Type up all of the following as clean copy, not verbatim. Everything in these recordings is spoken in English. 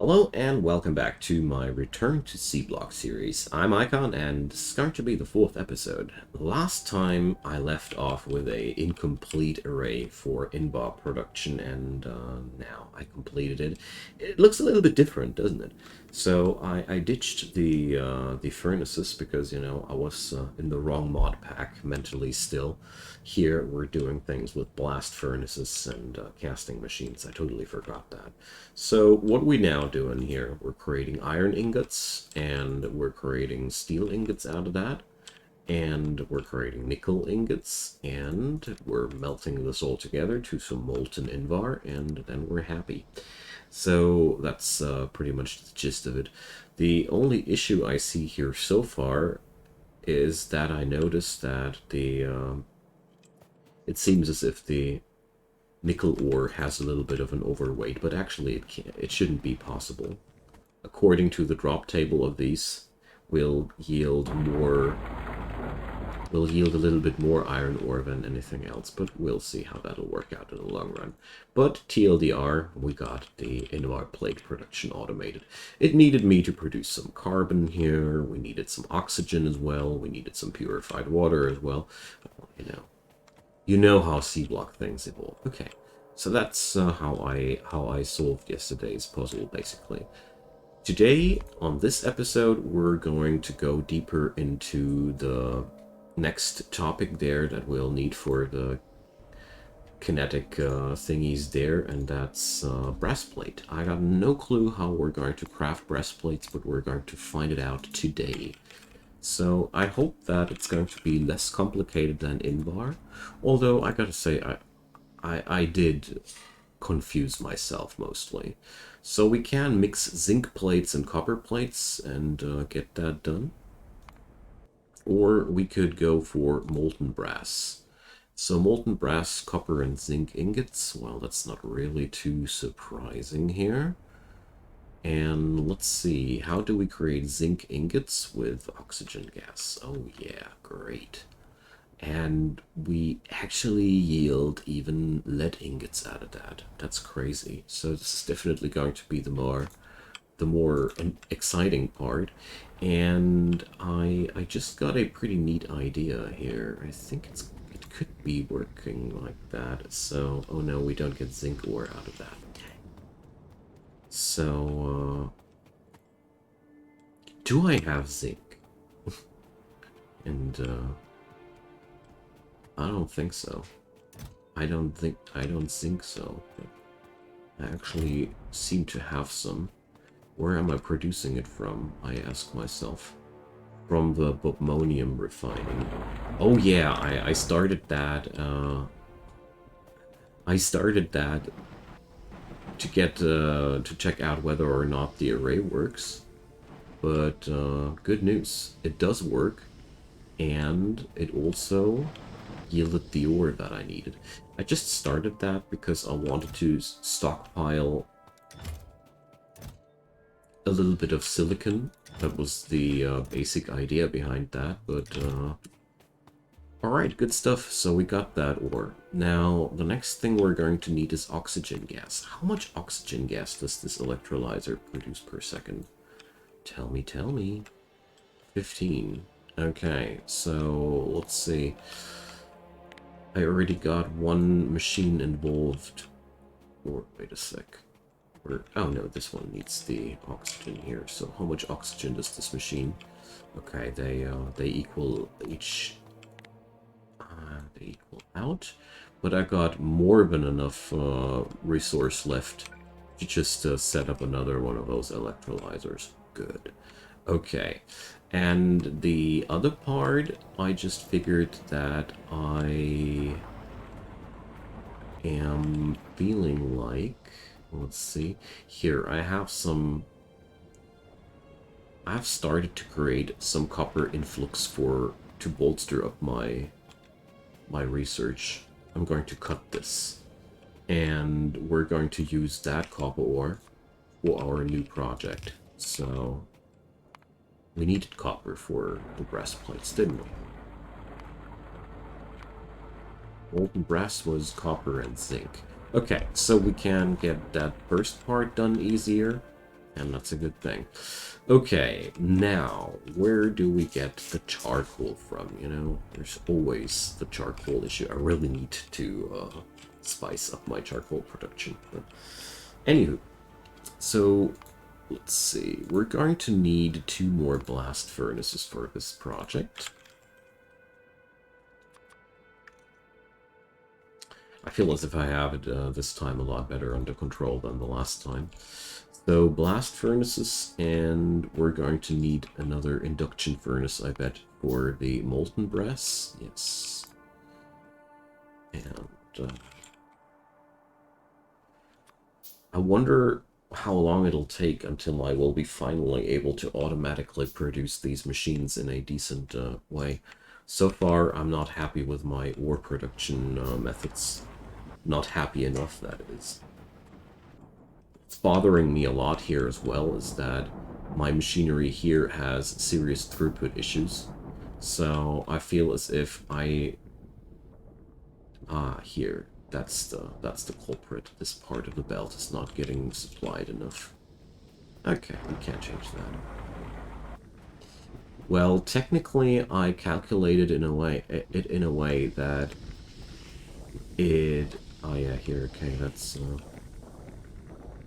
Hello and welcome back to my Return to SeaBlock series. I'm Icon and this is going to be the 4th episode. Last time I left off with a incomplete array for in-bar production and now I completed it. It looks a little bit different, doesn't it? So I ditched the furnaces because, you know, I was in the wrong mod pack mentally still. Here we're doing things with blast furnaces and casting machines. I totally forgot that. So what we now doing here, we're creating iron ingots and we're creating steel ingots out of that. And we're creating nickel ingots and we're melting this all together to some molten invar and then we're happy. So that's pretty much the gist of it. The only issue I see here so far is that I noticed that it seems as if the nickel ore has a little bit of an overweight, but actually it shouldn't be possible. According to the drop table of these, will yield a little bit more iron ore than anything else, but we'll see how that'll work out in the long run. But TLDR, we got the invar plate production automated. It needed me to produce some carbon here, we needed some oxygen as well, we needed some purified water as well. You know how SeaBlock things evolve. Okay, so that's how I solved yesterday's puzzle, basically. Today, on this episode, we're going to go deeper into the next topic there that we'll need for the kinetic thingies there, and that's breastplate. I got no clue how we're going to craft breastplates, but we're going to find it out today. So I hope that it's going to be less complicated than Invar, although I gotta say I did confuse myself mostly. So we can mix zinc plates and copper plates and get that done. Or we could go for molten brass. So molten brass, copper and zinc ingots, well, that's not really too surprising here. And let's see, how do we create zinc ingots with oxygen gas? Oh yeah, great. And we actually yield even lead ingots out of that. That's crazy. So this is definitely going to be the more exciting part. And I just got a pretty neat idea here. I think it could be working like that. So, oh no, we don't get zinc ore out of that. So, do I have zinc? And, I don't think so. I don't think so. I actually seem to have some. Where am I producing it from? I ask myself. From the bobmonium refining. Oh yeah, I started that. I started that to get to check out whether or not the array works. But good news, it does work, and it also yielded the ore that I needed. I just started that because I wanted to stockpile a little bit of silicon. That was the basic idea behind that, but alright, good stuff. So we got that ore. Now, the next thing we're going to need is oxygen gas. How much oxygen gas does this electrolyzer produce per second? Tell me. 15. Okay, so let's see. I already got one machine involved. Or, wait a sec. Oh no, this one needs the oxygen here. So how much oxygen does this machine? Okay, they equal each. They equal out, but I got more than enough resource left to just set up another one of those electrolyzers. Good. Okay, and the other part, I just figured that I am feeling like, let's see, here I have some, I've started to create some copper influx to bolster up my research. I'm going to cut this, and we're going to use that copper ore for our new project. So we needed copper for the breastplates, didn't we? Molten brass was copper and zinc. Okay, so we can get that first part done easier. And that's a good thing. Okay, now, where do we get the charcoal from? You know, there's always the charcoal issue. I really need to spice up my charcoal production. But anywho, so let's see. We're going to need 2 more blast furnaces for this project. I feel as if I have it this time a lot better under control than the last time. So blast furnaces, and we're going to need another induction furnace, I bet, for the molten brass. Yes. And I wonder how long it'll take until I will be finally able to automatically produce these machines in a decent way. So far, I'm not happy with my ore production methods. Not happy enough, that is. What's bothering me a lot here as well is that my machinery here has serious throughput issues. So I feel as if I... here. That's the culprit. This part of the belt is not getting supplied enough. Okay, we can't change that. Well, technically, I calculated in a way that it... Oh yeah, here. Okay, that's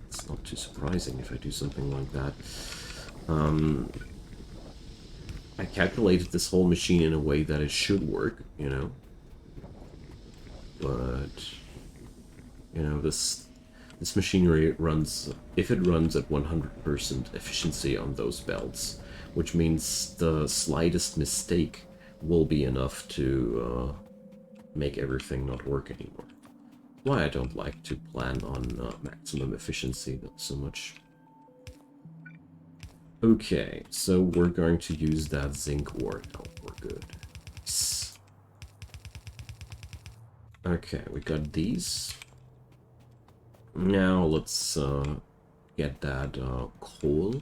it's not too surprising if I do something like that. I calculated this whole machine in a way that it should work, you know. But you know, this machinery runs, if it runs at 100% efficiency on those belts, which means the slightest mistake will be enough to make everything not work anymore. Why I don't like to plan on maximum efficiency so much. Okay, so we're going to use that zinc ore now. We're good. Yes. Okay, we got these. Now let's get that coal.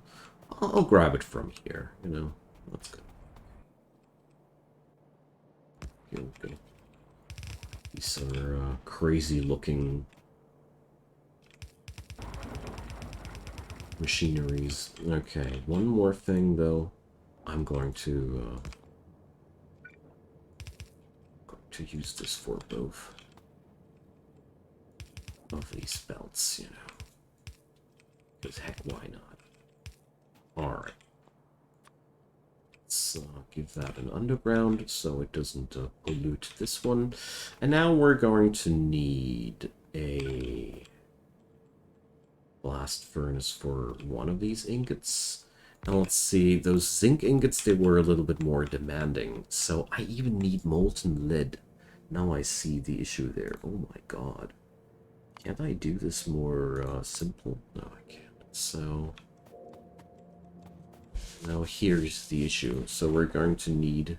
I'll grab it from here, you know. Let's go. Okay. These are crazy looking machineries. Okay, one more thing though. I'm going to use this for both of these belts, you know. Because heck, why not? Alright. Let's give that an underground so it doesn't pollute this one. And now we're going to need a blast furnace for one of these ingots. And let's see, those zinc ingots, they were a little bit more demanding. So I even need molten lead. Now I see the issue there. Oh my god. Can't I do this more simple? No, I can't. So now here's the issue. So we're going to need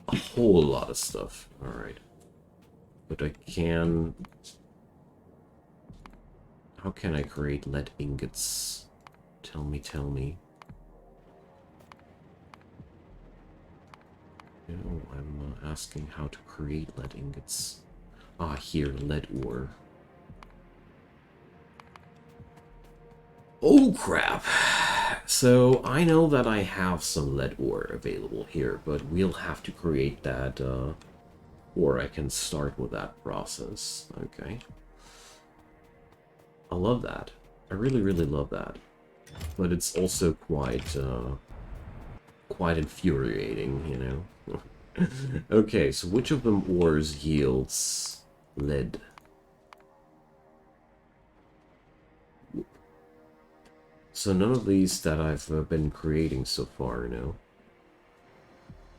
a whole lot of stuff. Alright. But I can... How can I create lead ingots? Tell me, tell me. You know, I'm asking how to create lead ingots. Ah, here, lead ore. Oh, crap! So, I know that I have some lead ore available here, but we'll have to create that, or I can start with that process. Okay. I love that. I really, really love that. But it's also quite infuriating, you know? Okay, so which of them ores yields lead? So none of these that I've been creating so far, you know?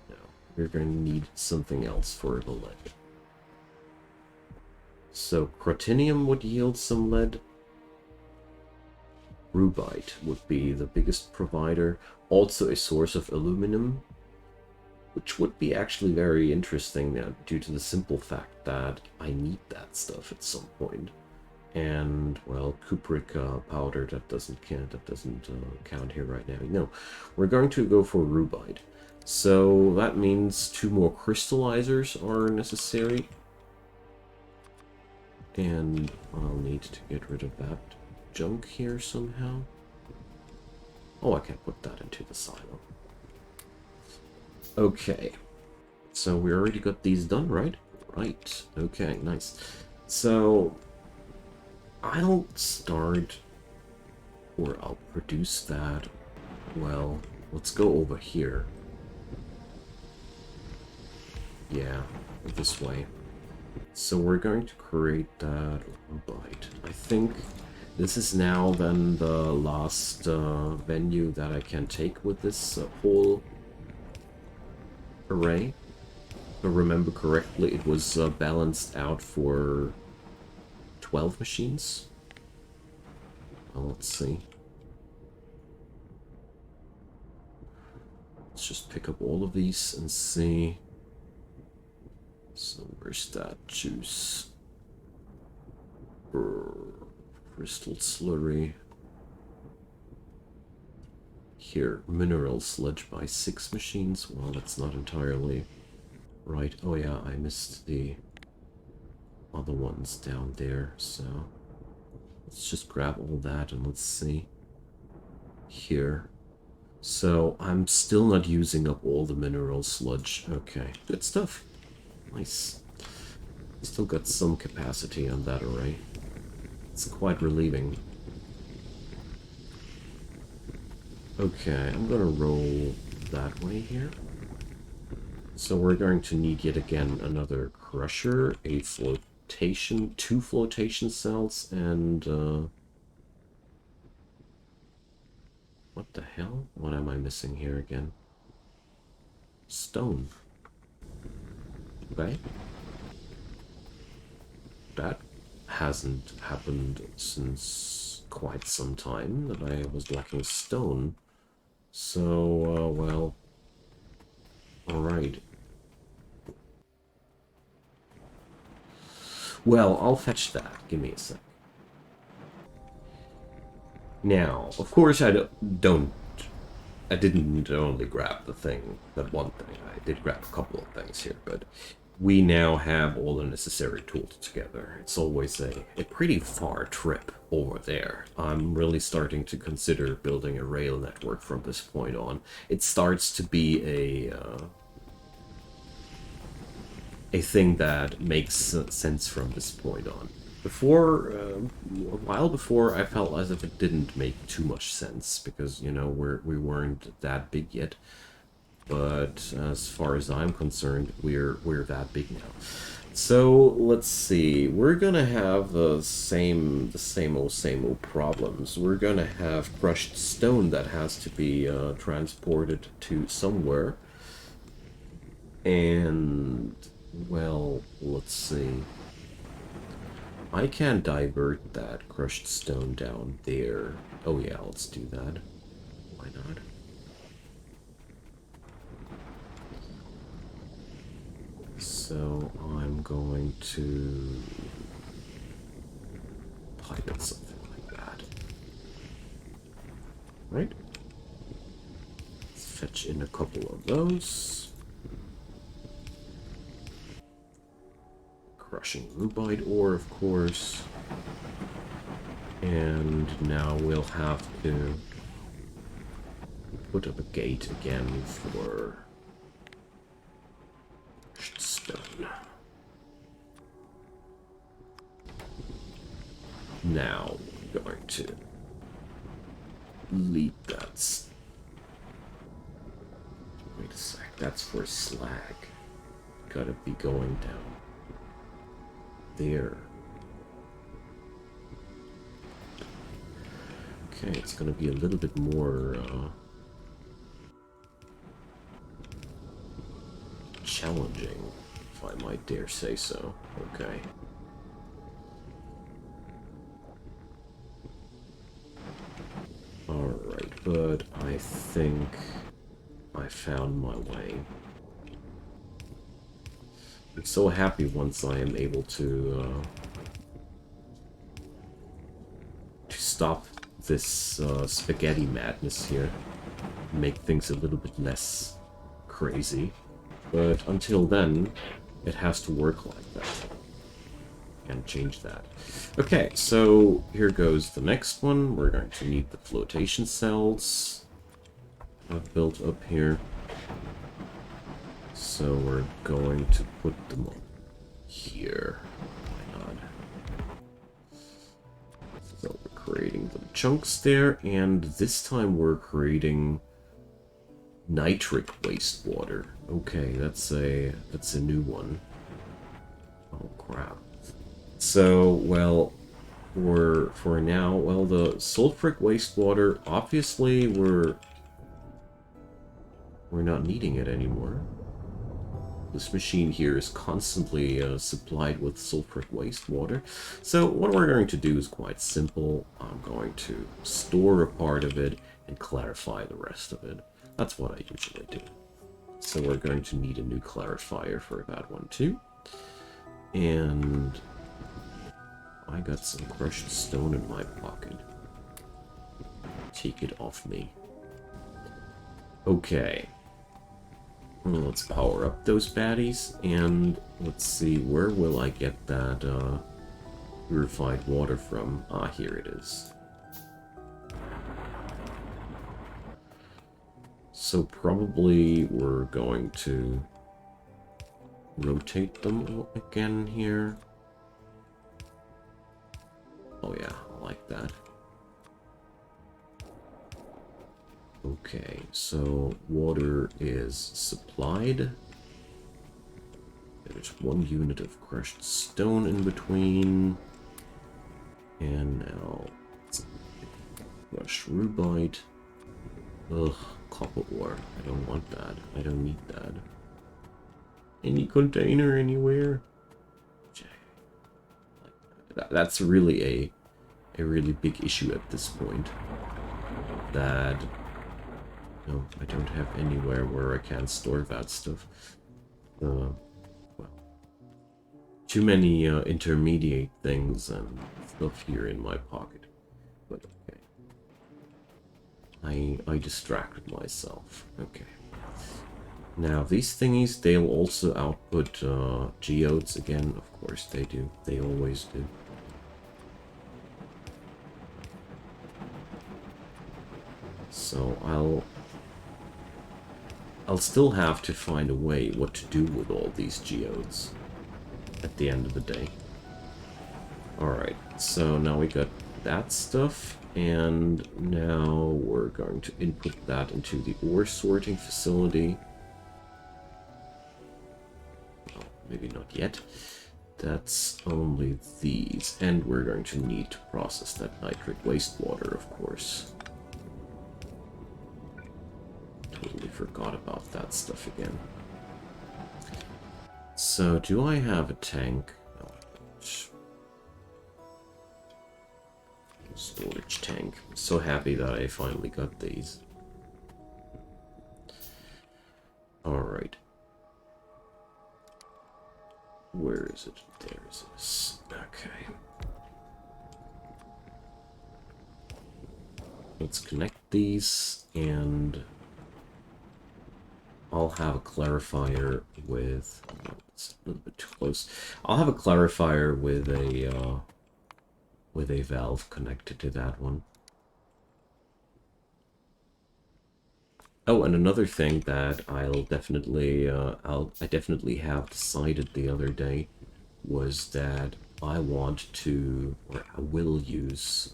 No. We're going to need something else for the lead. So crotinium would yield some lead. Rubite would be the biggest provider. Also a source of aluminum, which would be actually very interesting due to the simple fact that I need that stuff at some point. And, well, cupric powder, that doesn't count here right now. No, we're going to go for rubite. So that means 2 more crystallizers are necessary. And I'll need to get rid of that junk here somehow. Oh, I can put that into the silo. Okay. So we already got these done, right? Right. Okay, nice. So I'll start, or I'll produce that. Well, let's go over here. Yeah, this way. So we're going to create that byte. I think this is now then the last venue that I can take with this whole array. If I remember correctly, it was balanced out for 12 machines. Well, let's see. Let's just pick up all of these and see. So where's that juice? Crystal slurry. Here, mineral sludge by 6 machines. Well, that's not entirely right. Oh yeah, I missed the other ones down there, so let's just grab all that and let's see. Here. So I'm still not using up all the mineral sludge. Okay, good stuff. Nice. Still got some capacity on that array. It's quite relieving. Okay, I'm gonna roll that way here. So we're going to need yet again another crusher, a flotation, 2 flotation cells, and what the hell? What am I missing here again? Stone. Okay. That hasn't happened since quite some time, that I was lacking stone. So, well... Alright. Well, I'll fetch that. Give me a sec. Now, of course I didn't only grab that one thing. I did grab a couple of things here, but we now have all the necessary tools together. It's always a pretty far trip over there. I'm really starting to consider building a rail network from this point on. It starts to be a thing that makes sense from this point on. Before, a while before, I felt as if it didn't make too much sense, because, you know, we weren't that big yet. But as far as I'm concerned, we're that big now. So let's see. We're gonna have the same old problems. We're gonna have crushed stone that has to be transported to somewhere. And well, let's see. I can divert that crushed stone down there. Oh yeah, let's do that. Why not? So I'm going to pilot something like that. Right? Let's fetch in a couple of those. Crushing rubite ore, of course. And now we'll have to put up a gate again for stone. Now we're going to leave that. Wait a sec, that's for slag. Gotta be going down there. Okay, it's gonna be a little bit more challenging, if I might dare say so. Okay. Alright, but I think I found my way. I'm so happy once I am able to stop this spaghetti madness here, make things a little bit less crazy. But until then, it has to work like that. Can't change that. Okay, so here goes the next one. We're going to need the flotation cells I've built up here. So we're going to put them on here. Why not? So we're creating the chunks there, and this time we're creating nitric wastewater. Okay, that's a new one. Oh crap. So, well, for now, well, the sulfuric wastewater, obviously we're not needing it anymore. This machine here is constantly supplied with sulfuric wastewater. So what we're going to do is quite simple. I'm going to store a part of it and clarify the rest of it. That's what I usually do. So we're going to need a new clarifier for that one too. And I got some crushed stone in my pocket. Take it off me. Okay. Let's power up those baddies, and let's see, where will I get that purified water from? Ah, here it is. So probably we're going to rotate them again here. Oh yeah, I like that. Okay, so water is supplied. There's 1 unit of crushed stone in between. And now crushed rubite. Ugh, copper ore. I don't want that. I don't need that. Any container anywhere? That's really a really big issue at this point. That no, I don't have anywhere where I can store that stuff. Well, too many intermediate things and stuff here in my pocket. But okay. I distracted myself. Okay. Now, these thingies, they'll also output geodes again. Of course they do. They always do. So I'll still have to find a way what to do with all these geodes at the end of the day. Alright, so now we got that stuff, and now we're going to input that into the ore sorting facility. Well, maybe not yet. That's only these, and we're going to need to process that nitric wastewater, of course. Totally forgot about that stuff again. So, do I have a tank? Oh, storage tank. I'm so happy that I finally got these. Alright. Where is it? There's this. Okay. Let's connect these, and I'll have a clarifier with... Oh, it's a little bit too close. I'll have a clarifier with a valve connected to that one. Oh, and another thing that I definitely have decided the other day was that I want to, or I will use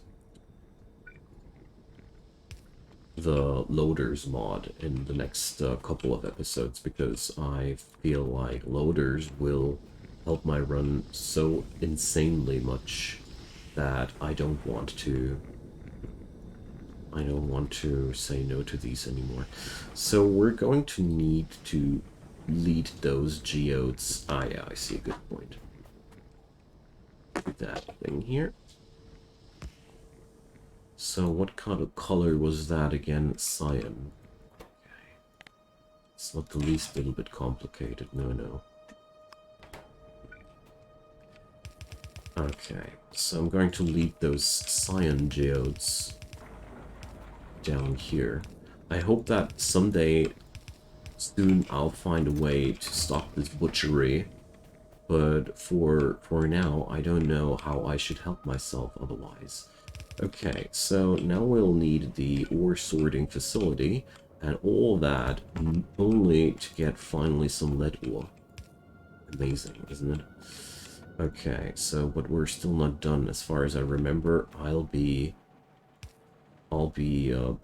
the loaders mod in the next couple of episodes, because I feel like loaders will help my run so insanely much that I don't want to say no to these anymore. So we're going to need to lead those geodes. Ah yeah, I see a good point. That thing here. So what kind of color was that again? Cyan. Okay. It's not the least little bit complicated, no. Okay, so I'm going to lead those cyan geodes down here. I hope that someday soon I'll find a way to stop this butchery, but for now, I don't know how I should help myself otherwise. Okay, so now we'll need the ore sorting facility, and all that only to get finally some lead ore. Amazing, isn't it? Okay, so but we're still not done. As far as I remember, I'll be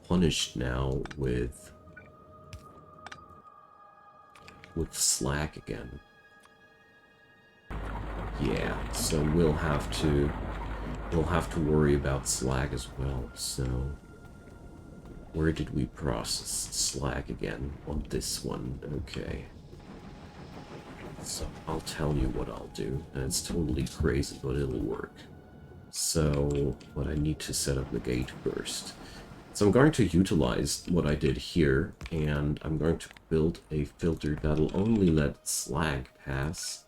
punished now with slag again. Yeah, so we'll have to worry about slag as well. So where did we process slag again? On this one. Okay. So I'll tell you what I'll do, and it's totally crazy, but it'll work. So, but I need to set up the gate first. So I'm going to utilize what I did here, and I'm going to build a filter that'll only let slag pass.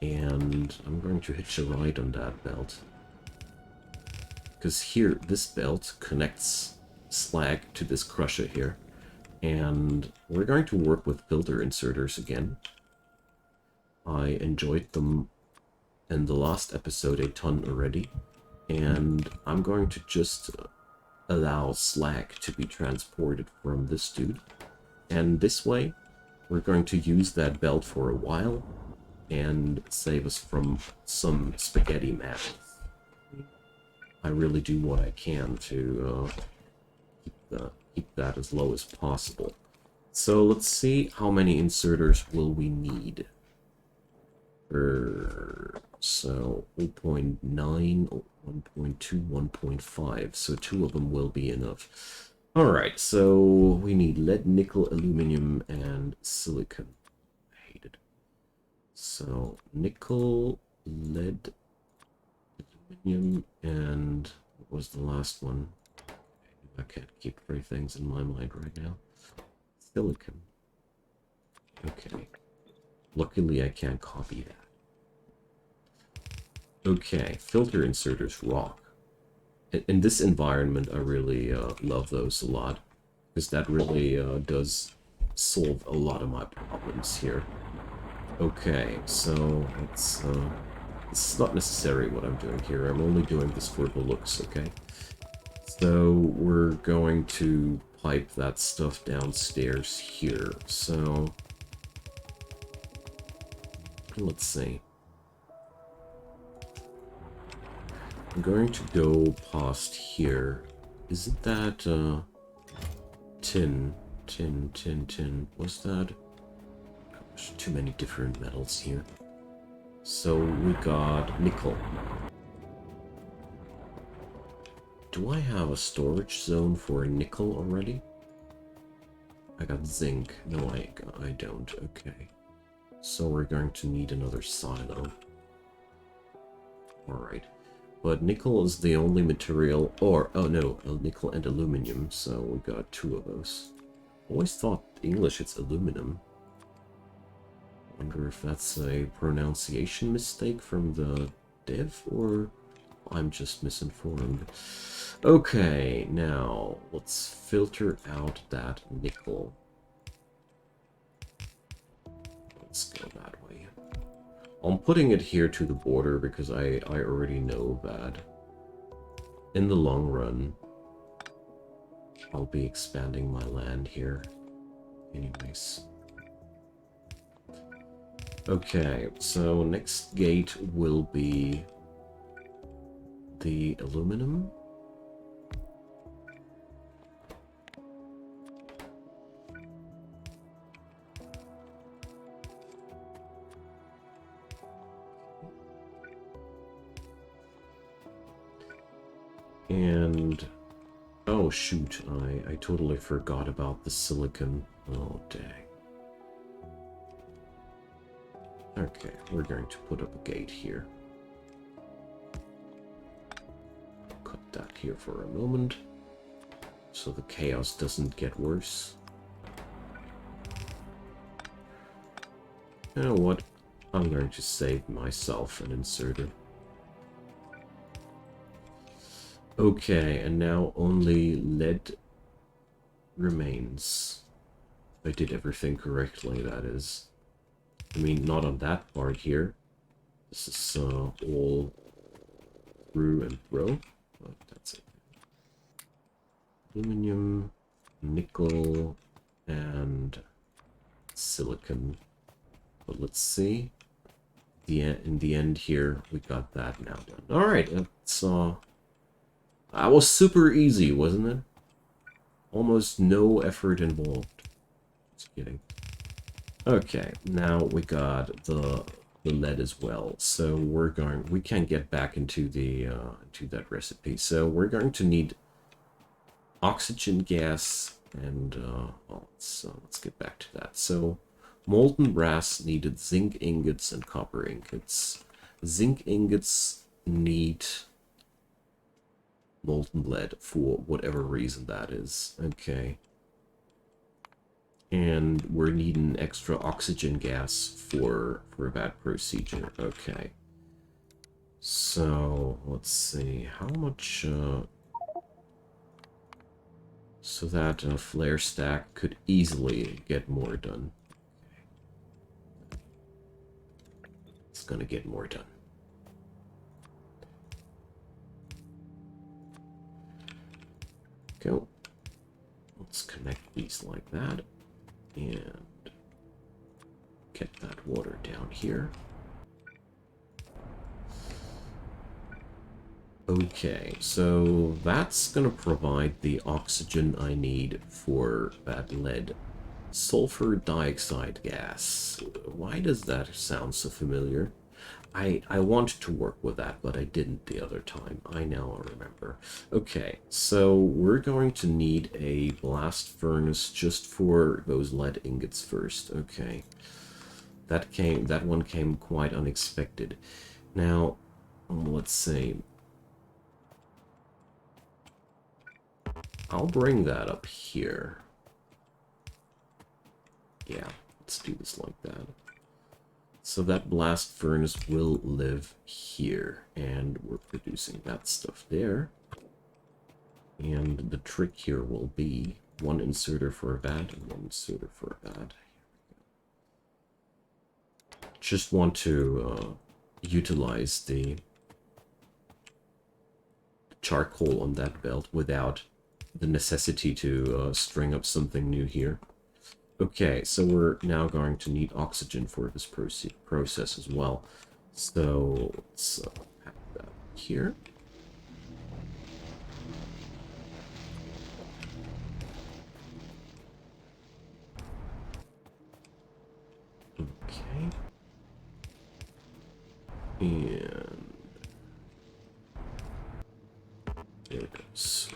And I'm going to hitch a ride on that belt. Because here, this belt connects slag to this crusher here. And we're going to work with filter inserters again. I enjoyed them in the last episode a ton already. And I'm going to just allow slag to be transported from this dude. And this way, we're going to use that belt for a while and save us from some spaghetti masses. I really do what I can to keep that as low as possible. So let's see how many inserters will we need. So 0.9, 1.2, 1.5. So 2 of them will be enough. Alright, so we need lead, nickel, aluminum, and silicon. I hate it. So nickel, lead, aluminum, and what was the last one? I can't keep 3 things in my mind right now. Silicon. Okay. Luckily I can't copy that. Okay, filter inserters rock. In this environment, I really love those a lot, because that really does solve a lot of my problems here. Okay, so it's not necessary what I'm doing here. I'm only doing this for the looks, okay? So we're going to pipe that stuff downstairs here. So let's see. I'm going to go past here. Isn't that tin? Was that? Gosh, too many different metals here. So we got nickel. Do I have a storage zone for nickel already? I got zinc. No, I don't. Okay. So we're going to need another silo. Alright. But nickel is the only material, or, oh no, nickel and aluminum, so we got 2 of those. Always thought English it's aluminum. Wonder if that's a pronunciation mistake from the dev, or I'm just misinformed. Okay, now let's filter out that nickel. Let's go that way. I'm putting it here to the border because I already know that in the long run I'll be expanding my land here. Anyways. Okay, so next gate will be the aluminum. And oh shoot, I totally forgot about the silicon. Oh dang. Okay, we're going to put up a gate here. Cut that here for a moment, so the chaos doesn't get worse. You know what? I'm going to save myself an inserter. Okay, and now only lead remains. I did everything correctly, that is. I mean, not on that part here. This is all through and through. Oh, that's it. Aluminum, nickel, and silicon. But let's see. In the end here, we got that now done. All right, that's that was super easy, wasn't it? Almost no effort involved. Just kidding. Okay, now we got the lead as well. So we can get back into the into that recipe. So we're going to need oxygen gas and well, let's get back to that. So molten brass needed zinc ingots and copper ingots. Zinc ingots need molten lead for whatever reason that is. Okay. And we're needing extra oxygen gas for that procedure. Okay. So let's see how much. So that a flare stack could easily get more done. Okay. It's gonna get more done. Go. Let's connect these like that. And get that water down here. Okay, so that's gonna provide the oxygen I need for that lead. Sulfur dioxide gas. Why does that sound so familiar? I wanted to work with that, but I didn't the other time. I now remember. Okay, so we're going to need a blast furnace just for those lead ingots first. Okay. That one came quite unexpected. Now, let's see. I'll bring that up here. Yeah, let's do this like that. So that blast furnace will live here, and we're producing that stuff there. And the trick here will be one inserter for that and one inserter for that. Just want to utilize the charcoal on that belt without the necessity to string up something new here. Okay, so we're now going to need oxygen for this process as well. So let's have that here. Okay. And there it goes.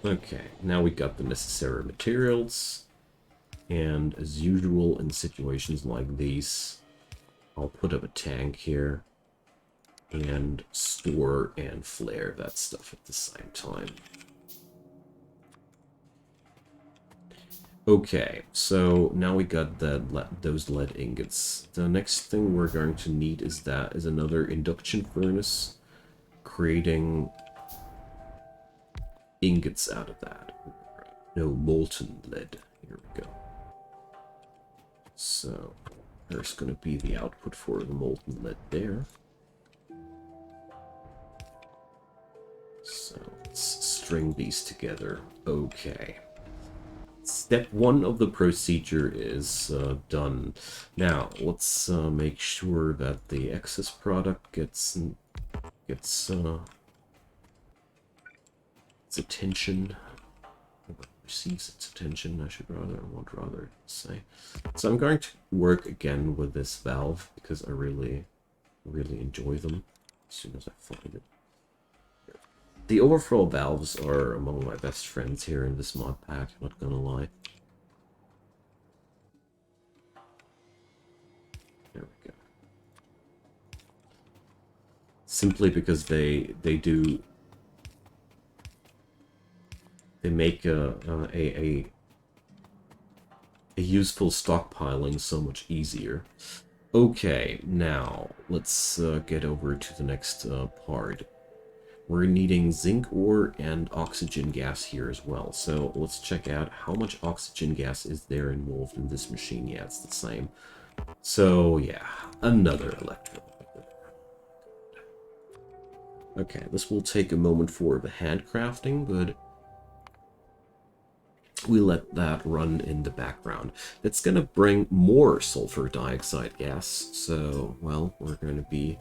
Okay, now we got the necessary materials, and as usual in situations like these, I'll put up a tank here and store and flare that stuff at the same time. Okay, so now we got those lead ingots. The next thing we're going to need is another induction furnace, creating ingots out of that. No, molten lead. Here we go. So there's going to be the output for the molten lead there. So let's string these together. Okay. Step 1 of the procedure is done. Now let's make sure that the excess product gets its attention, receives its attention. I would rather say. So I'm going to work again with this valve because I really enjoy them as soon as I find it. The overflow valves are among my best friends here in this mod pack, I'm not gonna lie. There we go. Simply because they make a useful stockpiling so much easier. Okay, now let's get over to the next part. We're needing zinc ore and oxygen gas here as well. So let's check out how much oxygen gas is there involved in this machine. Yeah, it's the same. So yeah, another electrical. Okay, this will take a moment for the handcrafting, but we let that run in the background. It's gonna bring more sulfur dioxide gas, so well, we're gonna be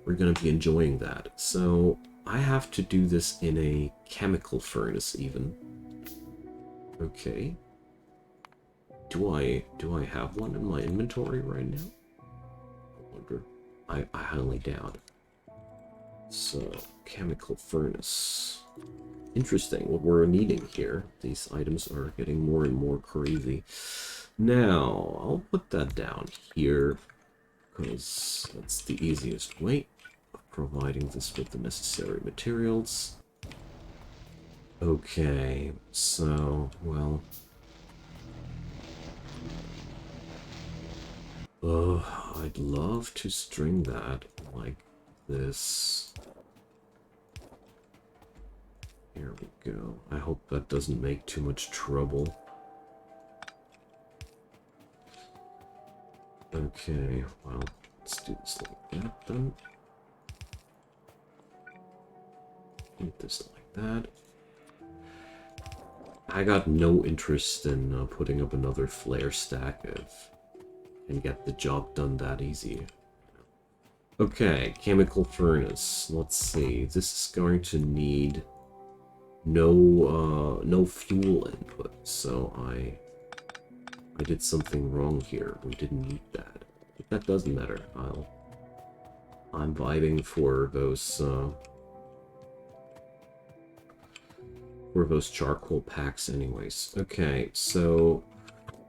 enjoying that. So I have to do this in a chemical furnace even. Okay. Do I have one in my inventory right now? I wonder. I highly doubt. So, chemical furnace. Interesting what we're needing here. These items are getting more and more crazy. Now, I'll put that down here, because that's the easiest way of providing this with the necessary materials. Okay, so, well... I'd love to string that like this. Here we go. I hope that doesn't make too much trouble. Okay, well, let's do this like that then. Do this like that. I got no interest in putting up another flare stack if I can get the job done that easy. Okay, chemical furnace. Let's see. This is going to need no fuel input, so I did something wrong here. We didn't need that. But that doesn't matter. I'm vibing for those charcoal packs anyways. Okay, so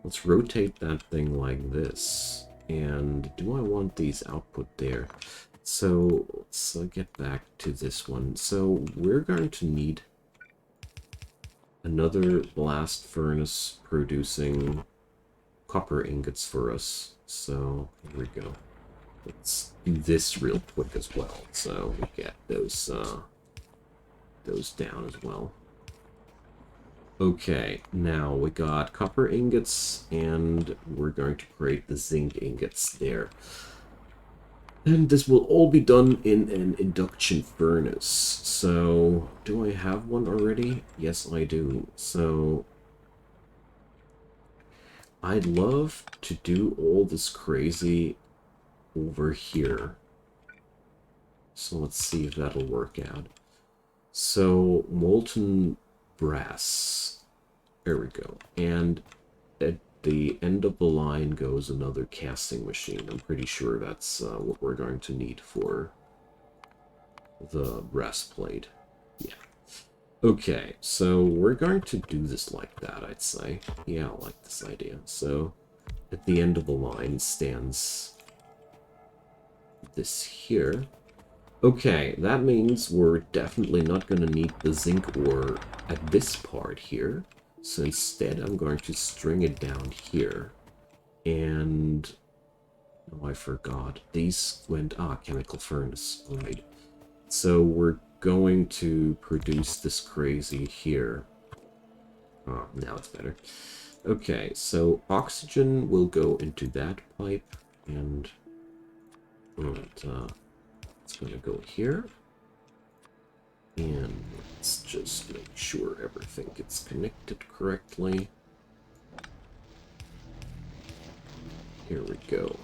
let's rotate that thing like this. And do I want these output there? So let's get back to this one. So we're going to need another blast furnace producing copper ingots for us. So here we go. Let's do this real quick as well. So we get those down as well. Okay, now we got copper ingots, and we're going to create the zinc ingots there. And this will all be done in an induction furnace. So, do I have one already? Yes, I do. So, I'd love to do all this crazy over here. So, let's see if that'll work out. So, molten brass. There we go. And at the end of the line goes another casting machine. I'm pretty sure that's what we're going to need for the brass plate. Yeah. Okay, so we're going to do this like that, I'd say. Yeah, I like this idea. So at the end of the line stands this here. Okay, that means we're definitely not going to need the zinc ore at this part here. So instead, I'm going to string it down here. And... oh, I forgot. These went... chemical furnace. Right. So we're going to produce this crazy here. Oh, now it's better. Okay, so oxygen will go into that pipe. And... it's going to go here. And let's just make sure everything gets connected correctly. Here we go.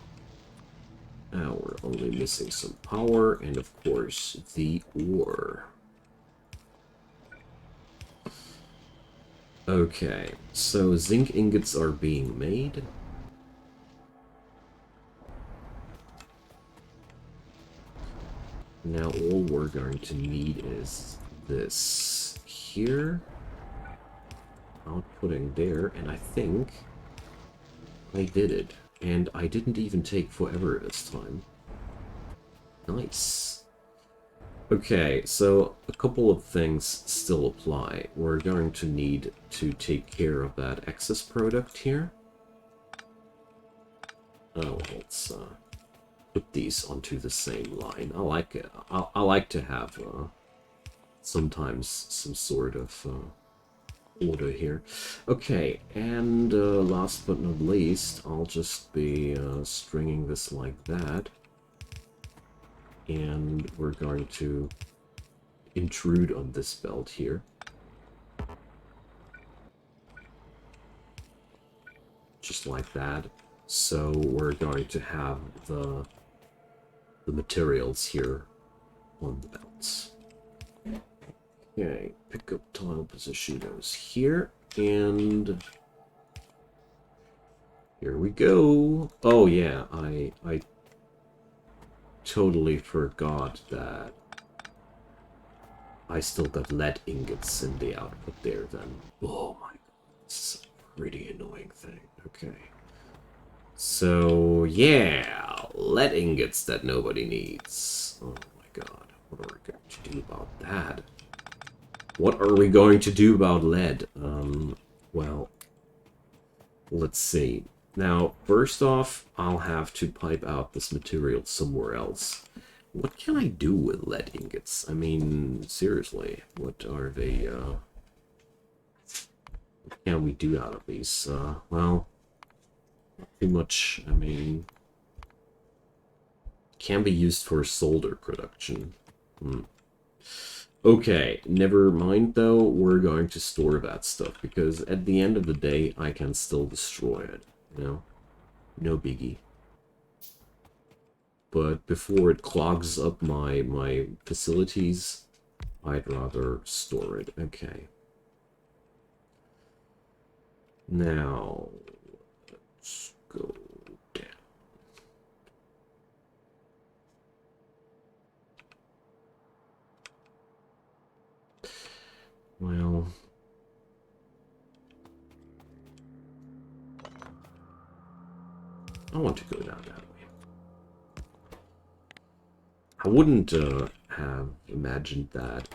Now we're only missing some power and, of course, the ore. Okay, so zinc ingots are being made. Now all we're going to need is this here, outputting there, and I think I did it. And I didn't even take forever this time. Nice. Okay, so a couple of things still apply. We're going to need to take care of that excess product here. Oh, let's put these onto the same line. I like it. I like to have sometimes some sort of order here. Okay, and last but not least, I'll just be stringing this like that. And we're going to intrude on this belt here. Just like that. So we're going to have the materials here on the belts. Okay, pick up tile position goes here, and here we go. Oh yeah, I totally forgot that I still got lead ingots in the output there then. Oh my god, this is a pretty annoying thing. Okay. So yeah, lead ingots that nobody needs. Oh my god, what are we going to do about that? What are we going to do about lead? Well, let's see. Now, first off, I'll have to pipe out this material somewhere else. What can I do with lead ingots? I mean, seriously, what are they, what can we do out of these? Well, not too much. I mean, can be used for solder production. Okay, never mind though, we're going to store that stuff, because at the end of the day, I can still destroy it, you know? No biggie. But before it clogs up my facilities, I'd rather store it. Okay. Now, let's go down. Well, I want to go down that way. I wouldn't have imagined that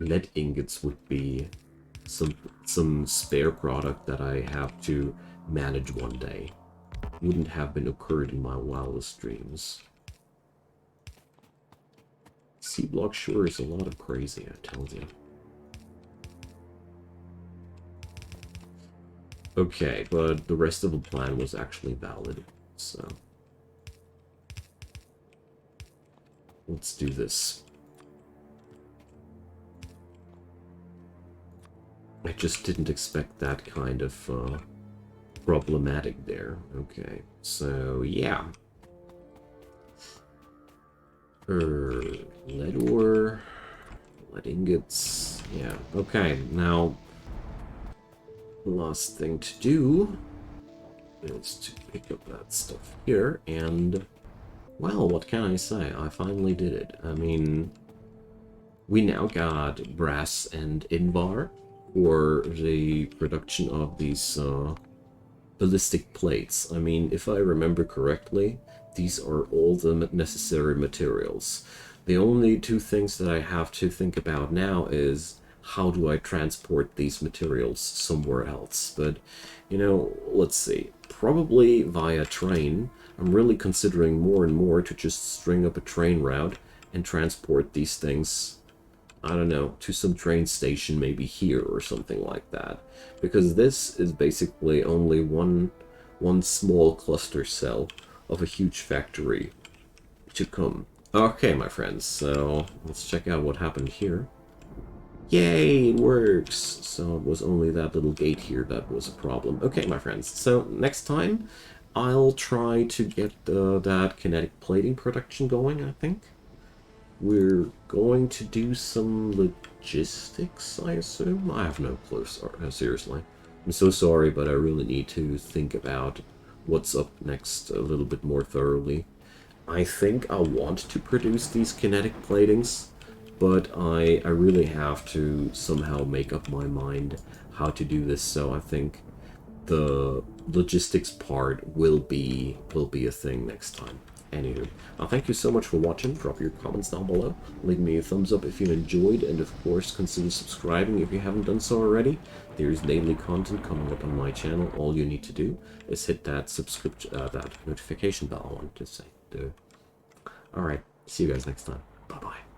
lead ingots would be some spare product that I have to manage one day. Wouldn't have been occurred in my wildest dreams. SeaBlock sure is a lot of crazy, I tell you. Okay, but the rest of the plan was actually valid, so let's do this. I just didn't expect that kind of problematic there. Okay, so yeah. Lead ore, lead ingots, yeah. Okay, now last thing to do is to pick up that stuff here, and well, what can I say? I finally did it. I mean, we now got brass and invar for the production of these ballistic plates. I mean, if I remember correctly, these are all the necessary materials. The only two things that I have to think about now is how do I transport these materials somewhere else? But, you know, let's see. Probably via train. I'm really considering more and more to just string up a train route and transport these things, I don't know, to some train station, maybe here or something like that. Because this is basically only one small cluster cell of a huge factory to come. Okay, my friends, so let's check out what happened here. Yay, it works! So it was only that little gate here that was a problem. Okay, my friends, so next time I'll try to get that kinetic plating production going, I think. We're going to do some logistics, I assume? I have no clue, seriously. I'm so sorry, but I really need to think about what's up next a little bit more thoroughly. I think I want to produce these kinetic platings, but I really have to somehow make up my mind how to do this, so I think the logistics part will be a thing next time. Anywho, thank you so much for watching. Drop your comments down below. Leave me a thumbs up if you enjoyed, and of course consider subscribing if you haven't done so already. There's daily content coming up on my channel. All you need to do is hit that that notification bell. I wanted to say. Alright, see you guys next time. Bye bye.